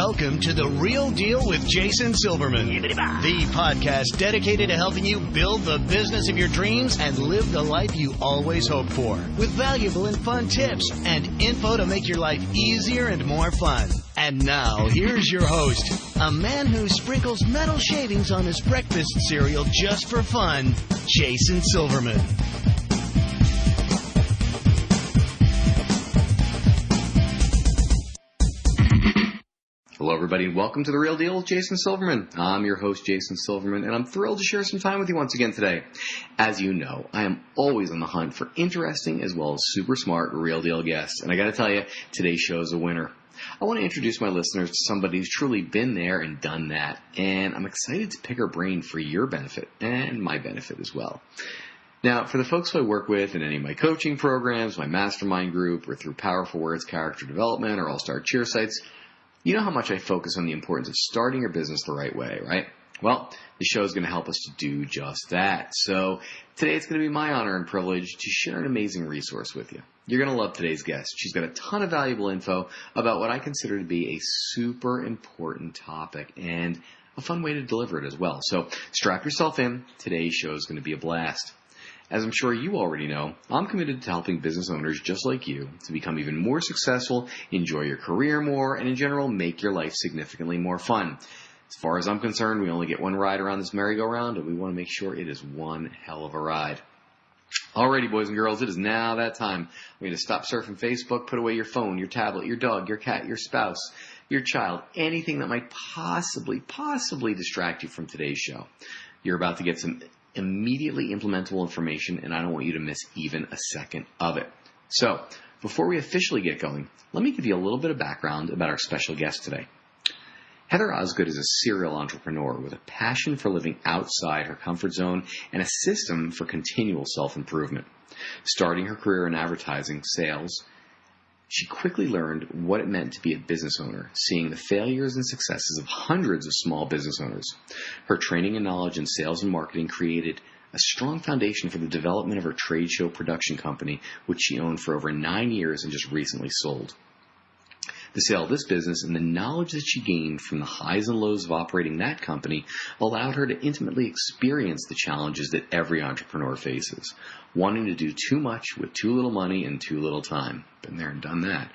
Welcome to The Real Deal with Jason Silverman, the podcast dedicated to helping you build the business of your dreams and live the life you always hoped for, with valuable and fun tips and info to make your life easier and more fun. And now, here's your host, a man who sprinkles metal shavings on his breakfast cereal just for fun, Jason Silverman. Hello, everybody, and welcome to The Real Deal with Jason Silverman. I'm your host, Jason Silverman, and I'm thrilled to share some time with you once again today. As you know, I am always on the hunt for interesting as well as super smart Real Deal guests, and I got to tell you, today's show is a winner. I want to introduce my listeners to somebody who's truly been there and done that, and I'm excited to pick her brain for your benefit and my benefit as well. Now, for the folks who I work with in any of my coaching programs, my mastermind group, or through Powerful Words Character Development or All-Star Cheer sites, you know how much I focus on the importance of starting your business the right way, right? Well, the show is going to help us to do just that. So today it's going to be my honor and privilege to share an amazing resource with you. You're going to love today's guest. She's got a ton of valuable info about what I consider to be a super important topic and a fun way to deliver it as well. So strap yourself in. Today's show is going to be a blast. As I'm sure you already know, I'm committed to helping business owners just like you to become even more successful, enjoy your career more, and in general, make your life significantly more fun. As far as I'm concerned, we only get one ride around this merry-go-round, and we want to make sure it is one hell of a ride. Alrighty, boys and girls, it is now that time. I'm going to stop surfing Facebook, put away your phone, your tablet, your dog, your cat, your spouse, your child, anything that might possibly distract you from today's show. You're about to get some immediately implementable information, and I don't want you to miss even a second of it. So, before we officially get going, let me give you a little bit of background about our special guest today. Heather Osgood is a serial entrepreneur with a passion for living outside her comfort zone and a system for continual self-improvement. Starting her career in advertising sales, she quickly learned what it meant to be a business owner, seeing the failures and successes of hundreds of small business owners. Her training and knowledge in sales and marketing created a strong foundation for the development of her trade show production company, which she owned for over 9 years and just recently sold. The sale of this business and the knowledge that she gained from the highs and lows of operating that company allowed her to intimately experience the challenges that every entrepreneur faces. Wanting to do too much with too little money and too little time. Been there and done that.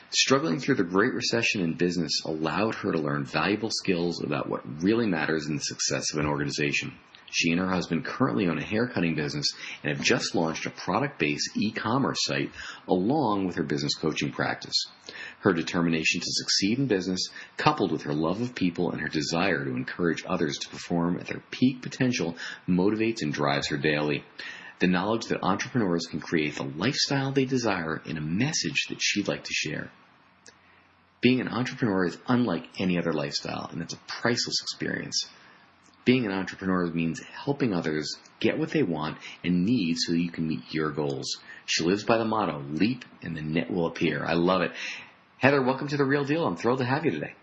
Struggling through the Great Recession in business allowed her to learn valuable skills about what really matters in the success of an organization. She and her husband currently own a haircutting business and have just launched a product-based e-commerce site along with her business coaching practice. Her determination to succeed in business, coupled with her love of people and her desire to encourage others to perform at their peak potential, motivates and drives her daily. The knowledge that entrepreneurs can create the lifestyle they desire in a message that she'd like to share. Being an entrepreneur is unlike any other lifestyle, and it's a priceless experience. Being an entrepreneur means helping others get what they want and need so you can meet your goals. She lives by the motto, leap and the net will appear. I love it. Heather, welcome to The Real Deal. I'm thrilled to have you today.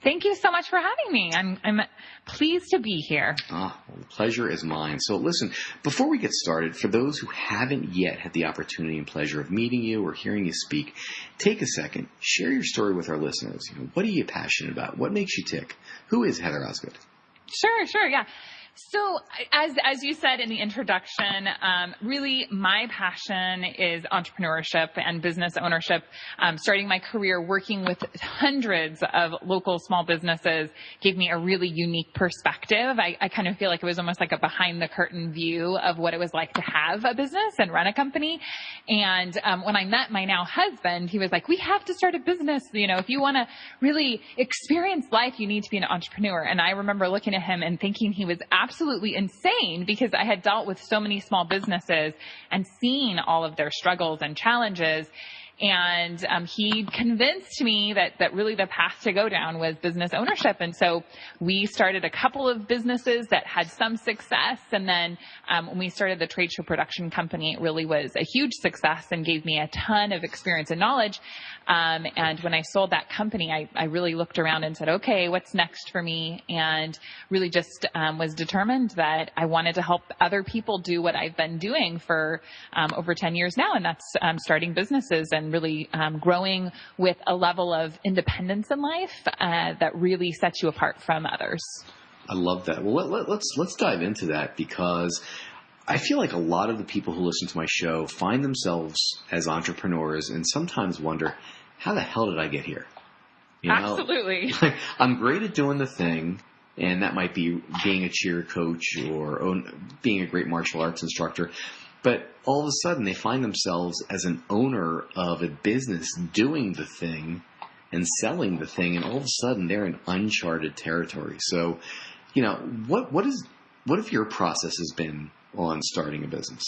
Thank you so much for having me. I'm pleased to be here. Well, the pleasure is mine. So listen, before we get started, for those who haven't yet had the opportunity and pleasure of meeting you or hearing you speak, take a second, share your story with our listeners. What are you passionate about? What makes you tick? Who is Heather Osgood? Sure, yeah. So as you said in the introduction, really my passion is entrepreneurship and business ownership. Starting my career working with hundreds of local small businesses gave me a really unique perspective. I kind of feel like it was almost like a behind the curtain view of what it was like to have a business and run a company. And when I met my now husband, he was like, we have to start a business. If you want to really experience life, you need to be an entrepreneur. And I remember looking at him and thinking he was absolutely insane because I had dealt with so many small businesses and seen all of their struggles and challenges. And he convinced me that really the path to go down was business ownership. And so we started a couple of businesses that had some success. And then when we started the trade show production company, it really was a huge success and gave me a ton of experience and knowledge. And when I sold that company, I really looked around and said, okay, what's next for me? And really just was determined that I wanted to help other people do what I've been doing for over 10 years now. And that's starting businesses and really growing with a level of independence in life that really sets you apart from others. I love that. Well, let's dive into that, because I feel like a lot of the people who listen to my show find themselves as entrepreneurs and sometimes wonder, how the hell did I get here? You know? Absolutely. I'm great at doing the thing, and that might be being a cheer coach or being a great martial arts instructor. But all of a sudden, they find themselves as an owner of a business doing the thing and selling the thing, and all of a sudden, they're in uncharted territory. So, what have your process has been on starting a business?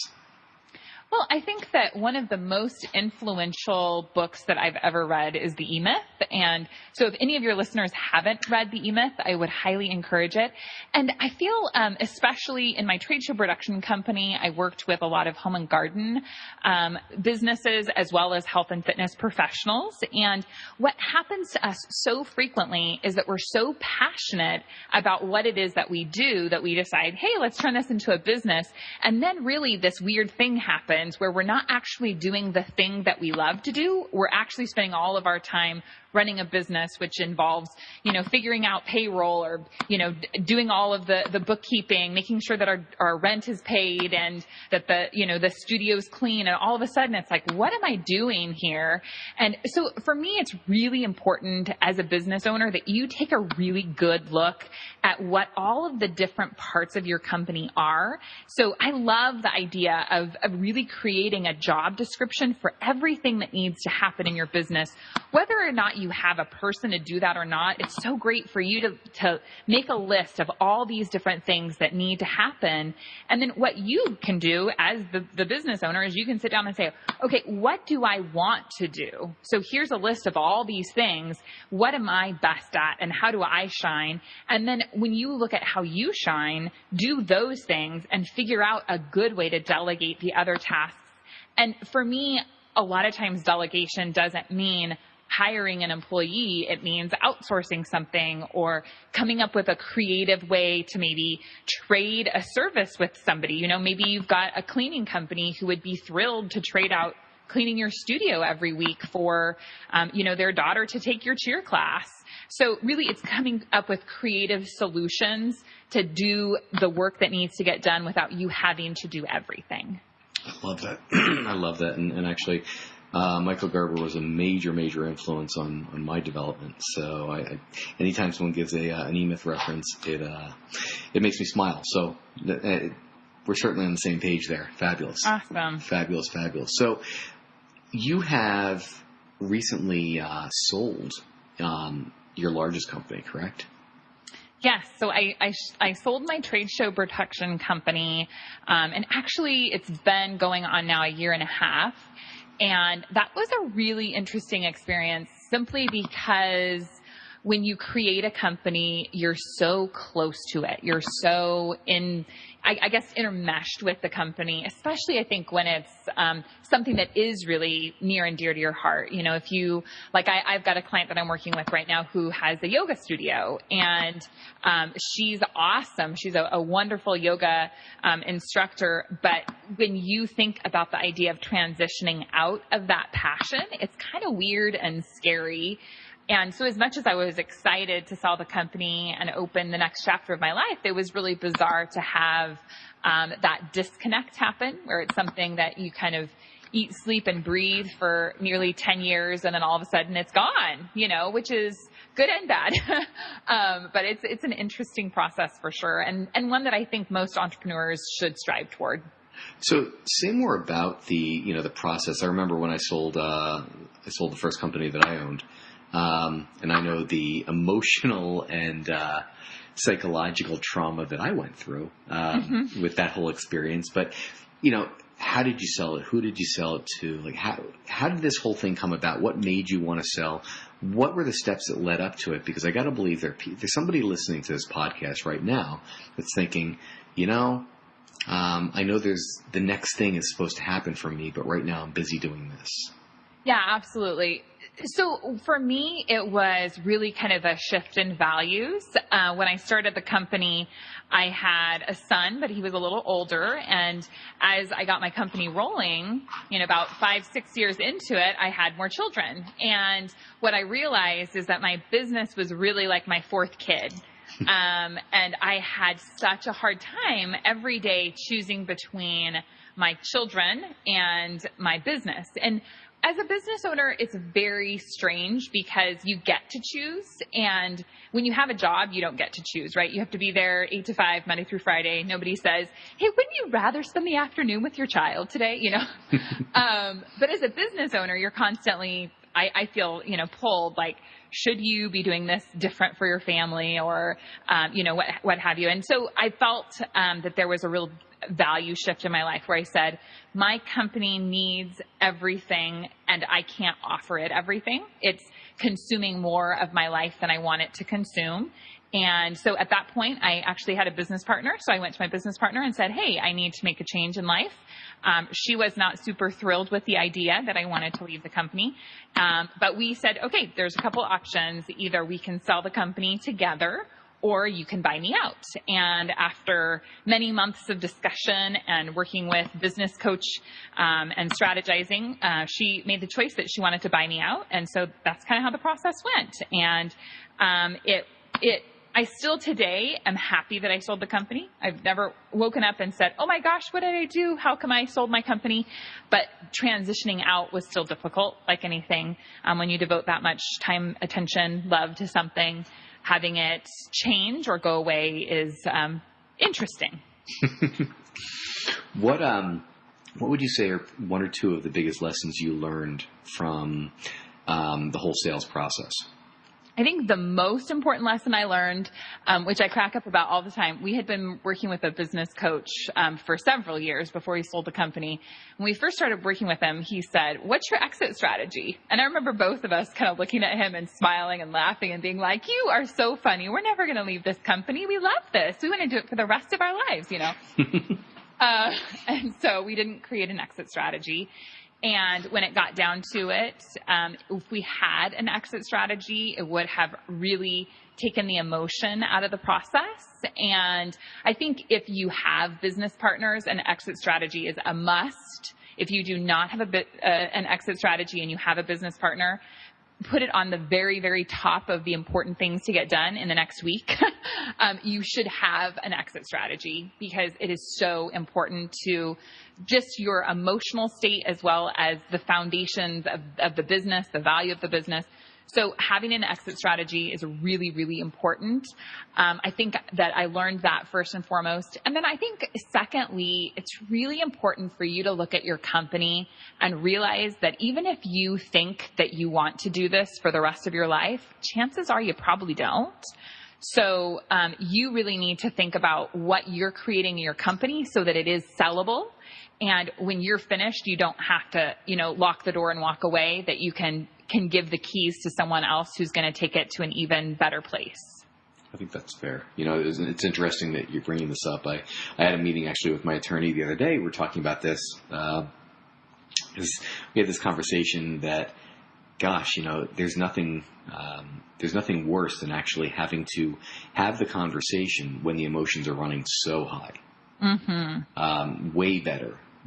Well, I think that one of the most influential books that I've ever read is The E-Myth. And so if any of your listeners haven't read The E-Myth, I would highly encourage it. And I feel, especially in my trade show production company, I worked with a lot of home and garden businesses as well as health and fitness professionals. And what happens to us so frequently is that we're so passionate about what it is that we do that we decide, hey, let's turn this into a business. And then really this weird thing happens where we're not actually doing the thing that we love to do. We're actually spending all of our time running a business, which involves, figuring out payroll or, doing all of the bookkeeping, making sure that our rent is paid and that the studio's clean. And all of a sudden it's like, what am I doing here? And so for me, it's really important as a business owner that you take a really good look at what all of the different parts of your company are. So I love the idea of really creating a job description for everything that needs to happen in your business, whether or not you have a person to do that or not. It's so great for you to make a list of all these different things that need to happen. And then what you can do as the business owner is you can sit down and say, okay, what do I want to do? So here's a list of all these things. What am I best at and how do I shine? And then when you look at how you shine, do those things and figure out a good way to delegate the other tasks. And for me, a lot of times delegation doesn't mean hiring an employee. It means outsourcing something or coming up with a creative way to maybe trade a service with somebody. Maybe you've got a cleaning company who would be thrilled to trade out cleaning your studio every week for, their daughter to take your cheer class. So really it's coming up with creative solutions to do the work that needs to get done without you having to do everything. I love that. I love that. And actually, Michael Gerber was a major influence on my development. So anytime someone gives an E-Myth reference, it makes me smile. So we're certainly on the same page there. Fabulous. Awesome. Fabulous. So you have recently sold your largest company, correct? Yes. So I sold my trade show production company, and actually it's been going on now a year and a half. And that was a really interesting experience simply because when you create a company, you're so close to it. You're so intermeshed with the company, especially I think when it's something that is really near and dear to your heart. If you, I've got a client that I'm working with right now who has a yoga studio, and she's awesome. She's a wonderful yoga instructor. But when you think about the idea of transitioning out of that passion, it's kind of weird and scary. And so as much as I was excited to sell the company and open the next chapter of my life, it was really bizarre to have that disconnect happen, where it's something that you kind of eat, sleep, and breathe for nearly 10 years, and then all of a sudden it's gone, which is good and bad. But it's an interesting process for sure, and one that I think most entrepreneurs should strive toward. So say more about the process. I remember when I sold the first company that I owned. And I know the emotional and psychological trauma that I went through with that whole experience. But, how did you sell it? Who did you sell it to? How did this whole thing come about? What made you want to sell? What were the steps that led up to it? Because I got to believe there's somebody listening to this podcast right now that's thinking, I know the next thing is supposed to happen for me, but right now I'm busy doing this. Yeah, absolutely. So for me, it was really kind of a shift in values. When I started the company, I had a son, but he was a little older. And as I got my company rolling, about 5-6 years into it, I had more children. And what I realized is that my business was really like my fourth kid. And I had such a hard time every day choosing between my children and my business. And as a business owner, it's very strange because you get to choose. And when you have a job, you don't get to choose, right? You have to be there 8 to 5, Monday through Friday. Nobody says, hey, wouldn't you rather spend the afternoon with your child today? But as a business owner, you're constantly, I feel, pulled like, should you be doing this different for your family or, what have you? And so I felt that there was a real value shift in my life where I said, my company needs everything and I can't offer it everything. It's consuming more of my life than I want it to consume. And so at that point, I actually had a business partner. So I went to my business partner and said, hey, I need to make a change in life. She was not super thrilled with the idea that I wanted to leave the company. But we said, okay, there's a couple options. Either we can sell the company together or you can buy me out. And after many months of discussion and working with business coach and strategizing, she made the choice that she wanted to buy me out. And so that's kind of how the process went. And I still today am happy that I sold the company. I've never woken up and said, oh my gosh, what did I do? How come I sold my company? But transitioning out was still difficult, like anything. When you devote that much time, attention, love to something, having it change or go away is interesting. What would you say are one or two of the biggest lessons you learned from the whole sales process? I think the most important lesson I learned, which I crack up about all the time, we had been working with a business coach for several years before he sold the company. When we first started working with him, he said, what's your exit strategy? And I remember both of us kind of looking at him and smiling and laughing and being like, you are so funny. We're never going to leave this company. We love this. We want to do it for the rest of our lives, And so we didn't create an exit strategy. And when it got down to it, if we had an exit strategy, it would have really taken the emotion out of the process. And I think if you have business partners, an exit strategy is a must. If you do not have an exit strategy and you have a business partner, put it on the very, very top of the important things to get done in the next week. You should have an exit strategy because it is so important to just your emotional state as well as the foundations of the business, the value of the business. So having an exit strategy is really, really important. I think that I learned that first and foremost. And then I think secondly, it's really important for you to look at your company and realize that even if you think that you want to do this for the rest of your life, chances are you probably don't. So you really need to think about what you're creating in your company so that it is sellable. And when you're finished, you don't have to, lock the door and walk away, that you can give the keys to someone else who's going to take it to an even better place. I think that's fair. It's interesting that you're bringing this up. I had a meeting actually with my attorney the other day. We're talking about this. We had this conversation that, gosh, there's nothing worse than actually having to have the conversation when the emotions are running so high. Mm-hmm.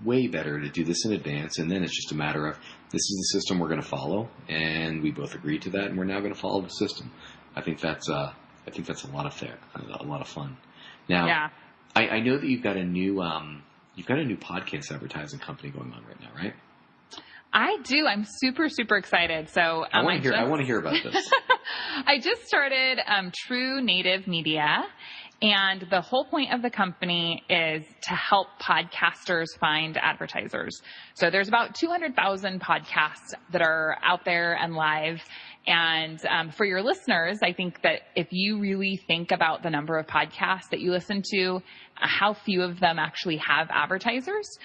Way better to do this in advance, and then it's just a matter of this is the system we're going to follow, and we both agreed to that, and we're now going to follow the system. I think that's a lot of fun. Now, yeah. I know that you've got a new podcast advertising company going on right now, right? I do. I'm super, super excited. So I want to hear about this. I just started True Native Media. And the whole point of the company is to help podcasters find advertisers. So there's about 200,000 podcasts that are out there and live. And for your listeners, I think that if you really think about the number of podcasts that you listen to, how few of them actually have advertisers,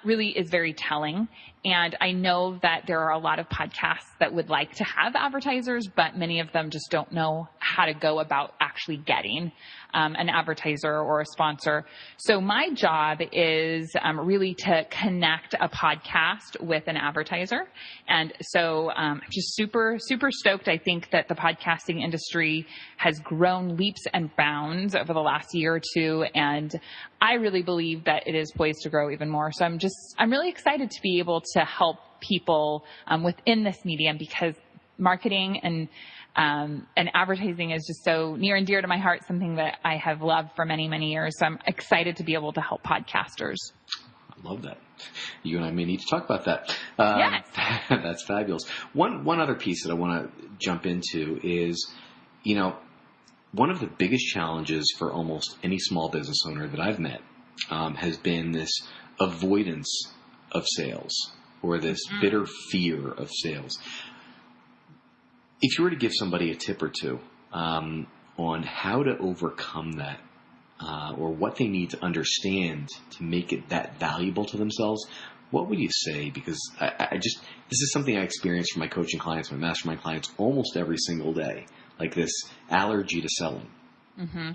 really is very telling. And I know that there are a lot of podcasts that would like to have advertisers, but many of them just don't know how to go about actually actually getting an advertiser or a sponsor. So my job is really to connect a podcast with an advertiser. And so I'm just super, super stoked. I think that the podcasting industry has grown leaps and bounds over the last year or two. And I really believe that it is poised to grow even more. So I'm really excited to be able to help people within this medium, because marketing and advertising is just so near and dear to my heart, something that I have loved for many, many years. So I'm excited to be able to help podcasters. I love that. You and I may need to talk about that. Yes. That's fabulous. One other piece that I want to jump into is, one of the biggest challenges for almost any small business owner that I've met has been this avoidance of sales, or this bitter fear of sales. If you were to give somebody a tip or two on how to overcome that, or what they need to understand to make it that valuable to themselves, what would you say? Because this is something I experience from my coaching clients, my mastermind clients, almost every single day, like this allergy to selling. Mm-hmm.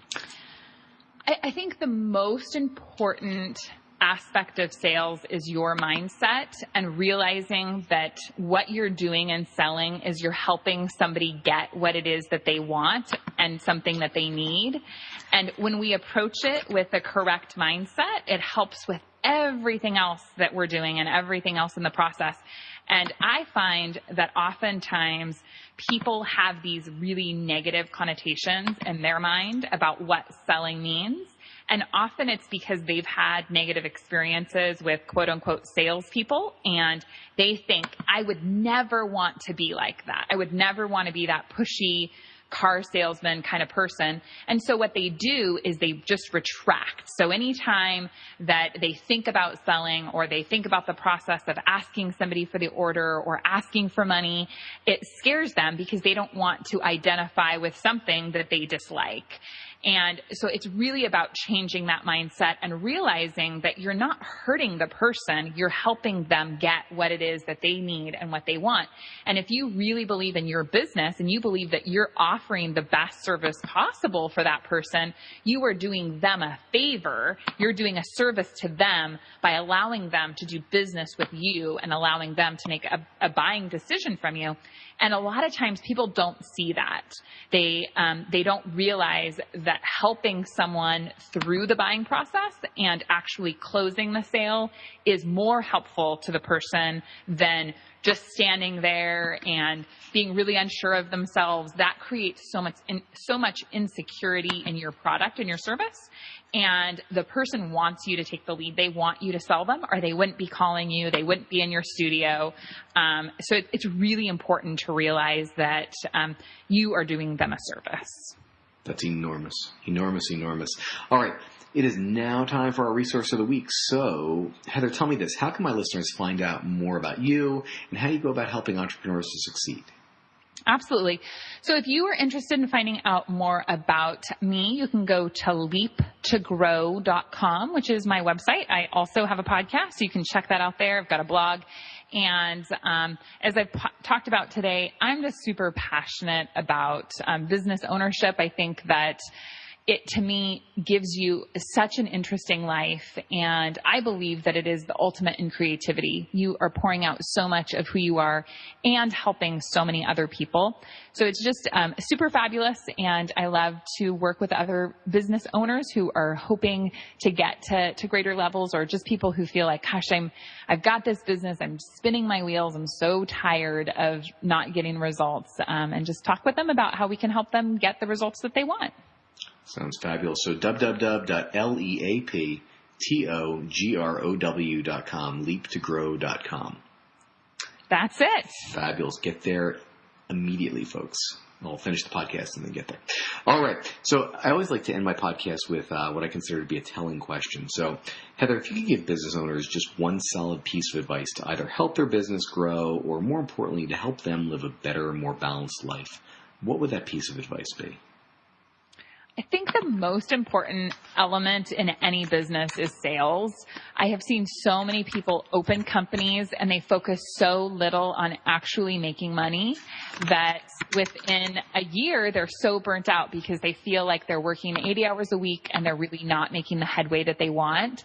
I think the most important aspect of sales is your mindset, and realizing that what you're doing in selling is you're helping somebody get what it is that they want and something that they need. And when we approach it with the correct mindset, it helps with everything else that we're doing and everything else in the process. And I find that oftentimes people have these really negative connotations in their mind about what selling means. And often it's because they've had negative experiences with quote unquote salespeople, and they think, I would never want to be like that. I would never want to be that pushy car salesman kind of person. And so what they do is they just retract. So anytime that they think about selling, or they think about the process of asking somebody for the order or asking for money, it scares them because they don't want to identify with something that they dislike. And so it's really about changing that mindset and realizing that you're not hurting the person, you're helping them get what it is that they need and what they want. And if you really believe in your business and you believe that you're offering the best service possible for that person, you are doing them a favor. You're doing a service to them by allowing them to do business with you and allowing them to make a buying decision from you. And a lot of times people don't see that. They don't realize that helping someone through the buying process and actually closing the sale is more helpful to the person than just standing there and being really unsure of themselves. That creates so much insecurity in your product and your service. And the person wants you to take the lead. They want you to sell them, or they wouldn't be calling you. They wouldn't be in your studio. So it's really important to realize that you are doing them a service. That's enormous. Enormous, enormous. All right. It is now time for our resource of the week. So, Heather, tell me this. How can my listeners find out more about you, and how do you go about helping entrepreneurs to succeed? Absolutely. So if you are interested in finding out more about me, you can go to leaptogrow.com, which is my website. I also have a podcast, so you can check that out there. I've got a blog. And as I've talked about today, I'm just super passionate about business ownership. I think that it, to me, gives you such an interesting life. And I believe that it is the ultimate in creativity. You are pouring out so much of who you are and helping so many other people. So it's just super fabulous. And I love to work with other business owners who are hoping to get to greater levels, or just people who feel like, gosh, I've got this business. I'm spinning my wheels. I'm so tired of not getting results. And just talk with them about how we can help them get the results that they want. Sounds fabulous. So www.leaptogrow.com, leaptogrow.com. That's it. Fabulous. Get there immediately, folks. I'll finish the podcast and then get there. All right. So I always like to end my podcast with what I consider to be a telling question. So, Heather, if you could give business owners just one solid piece of advice to either help their business grow, or more importantly, to help them live a better, more balanced life, what would that piece of advice be? I think the most important element in any business is sales. I have seen so many people open companies and they focus so little on actually making money that within a year, they're so burnt out because they feel like they're working 80 hours a week and they're really not making the headway that they want.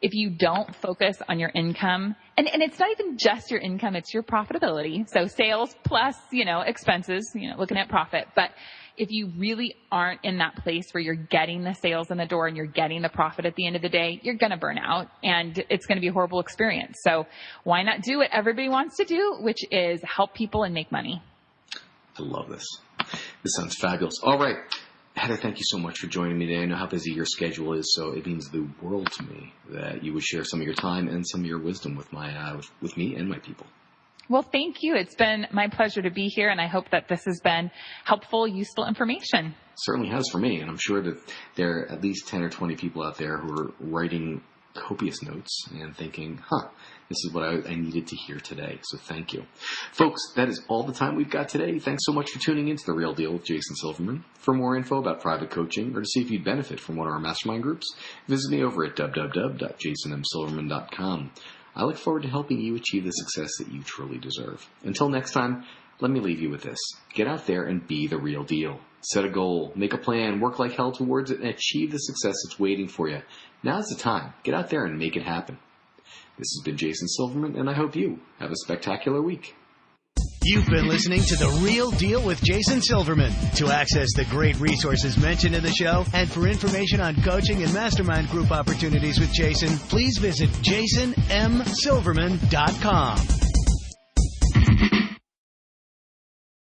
If you don't focus on your income, and it's not even just your income, it's your profitability. So sales plus, expenses, looking at profit. But if you really aren't in that place where you're getting the sales in the door and you're getting the profit at the end of the day, you're going to burn out and it's going to be a horrible experience. So why not do what everybody wants to do, which is help people and make money? I love this. This sounds fabulous. All right. Heather, thank you so much for joining me today. I know how busy your schedule is, so it means the world to me that you would share some of your time and some of your wisdom with with me and my people. Well, thank you. It's been my pleasure to be here, and I hope that this has been helpful, useful information. Certainly has for me, and I'm sure that there are at least 10 or 20 people out there who are writing copious notes and thinking, this is what I needed to hear today. So thank you. Folks, that is all the time we've got today. Thanks so much for tuning into The Real Deal with Jason Silverman. For more info about private coaching or to see if you'd benefit from one of our mastermind groups, visit me over at www.jasonmsilverman.com. I look forward to helping you achieve the success that you truly deserve. Until next time, let me leave you with this. Get out there and be the real deal. Set a goal, make a plan, work like hell towards it, and achieve the success that's waiting for you. Now's the time. Get out there and make it happen. This has been Jason Silverman, and I hope you have a spectacular week. You've been listening to The Real Deal with Jason Silverman. To access the great resources mentioned in the show and for information on coaching and mastermind group opportunities with Jason, please visit jasonmsilverman.com.